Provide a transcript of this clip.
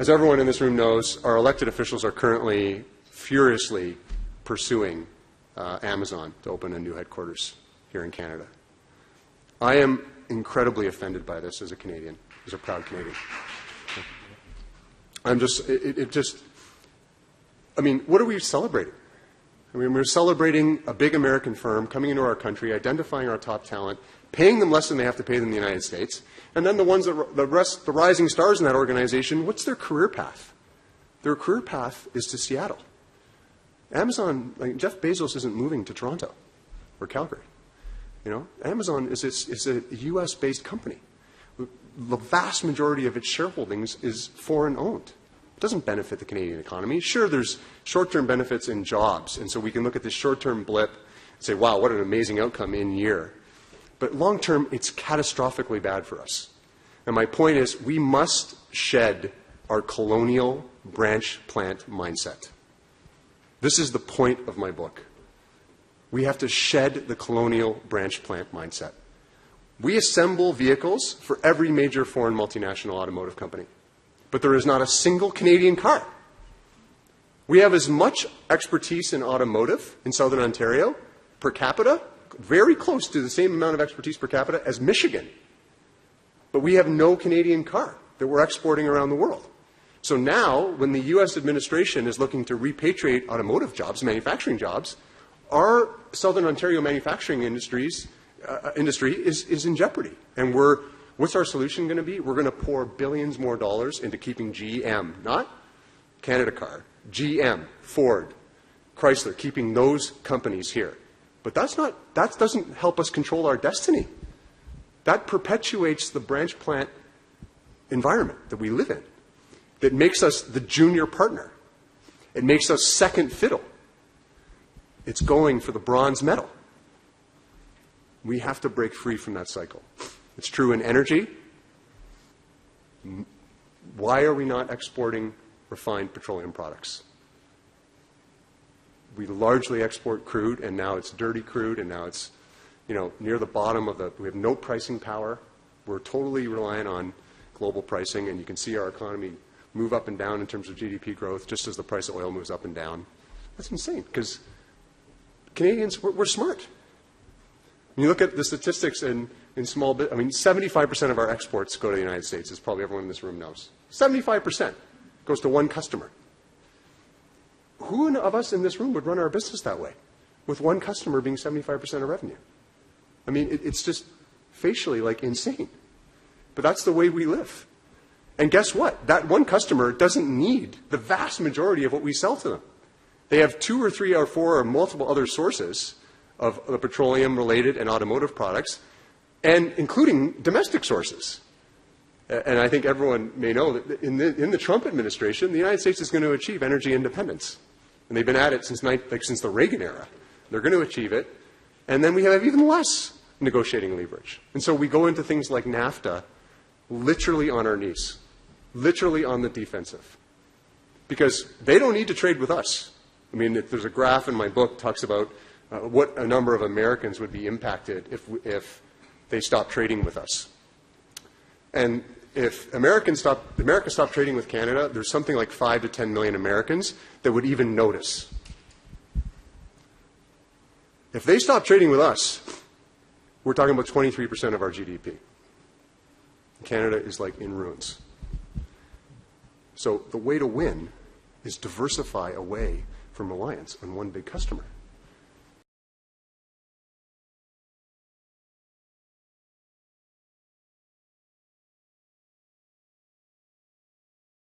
As everyone in this room knows, our elected officials are currently furiously pursuing Amazon to open a new headquarters here in Canada. I am incredibly offended by this as a Canadian, as a proud Canadian. I'm just, I mean, what are we celebrating? I mean, we're celebrating a big American firm coming into our country, identifying our top talent, paying them less than they have to pay them in the United States, and then the ones that, the rising stars in that organization, what's their career path? Their career path is to Seattle. Amazon, like Jeff Bezos isn't moving to Toronto or Calgary. You know, Amazon is a U.S.-based company. The vast majority of its shareholdings is foreign-owned. It doesn't benefit the Canadian economy. Sure, there's short-term benefits in jobs, and so we can look at this short-term blip and say, wow, what an amazing outcome in year. But long-term, it's catastrophically bad for us. And my point is, we must shed our colonial branch plant mindset. This is the point of my book. We have to shed the colonial branch plant mindset. We assemble vehicles for every major foreign multinational automotive company, but there is not a single Canadian car. We have as much expertise in automotive in Southern Ontario per capita, very close to the same amount of expertise per capita as Michigan. But we have no Canadian car that we're exporting around the world. So now, when the U.S. administration is looking to repatriate automotive jobs, manufacturing jobs, our Southern Ontario manufacturing industry is in jeopardy. And what's our solution going to be? We're going to pour billions more dollars into keeping GM, not Canada Car, GM, Ford, Chrysler, keeping those companies here. But that doesn't help us control our destiny. That perpetuates the branch plant environment that we live in. That makes us the junior partner. It makes us second fiddle. It's going for the bronze medal. We have to break free from that cycle. It's true in energy. Why are we not exporting refined petroleum products? We largely export crude, and now it's dirty crude, and now it's, you know, near the bottom of we have no pricing power. We're totally reliant on global pricing, and you can see our economy move up and down in terms of GDP growth just as the price of oil moves up and down. That's insane, because Canadians, we're smart. When you look at the statistics in small bit, I mean, 75% of our exports go to the United States, as probably everyone in this room knows. 75% goes to one customer. Who of us in this room would run our business that way, with one customer being 75% of revenue? I mean, it's just facially like insane. But that's the way we live. And guess what? That one customer doesn't need the vast majority of what we sell to them. They have 2 or 3 or 4 or multiple other sources of the petroleum-related and automotive products, and including domestic sources. And I think everyone may know that in the Trump administration, the United States is going to achieve energy independence. And they've been at it since the Reagan era. They're going to achieve it. And then we have even less negotiating leverage. And so we go into things like NAFTA literally on our knees, literally on the defensive. Because they don't need to trade with us. I mean, there's a graph in my book that talks about what a number of Americans would be impacted if they stopped trading with us. And if America stopped trading with Canada, there's something like 5 to 10 million Americans that would even notice. If they stop trading with us, we're talking about 23% of our GDP. Canada is like in ruins. So the way to win is diversify away from reliance on one big customer.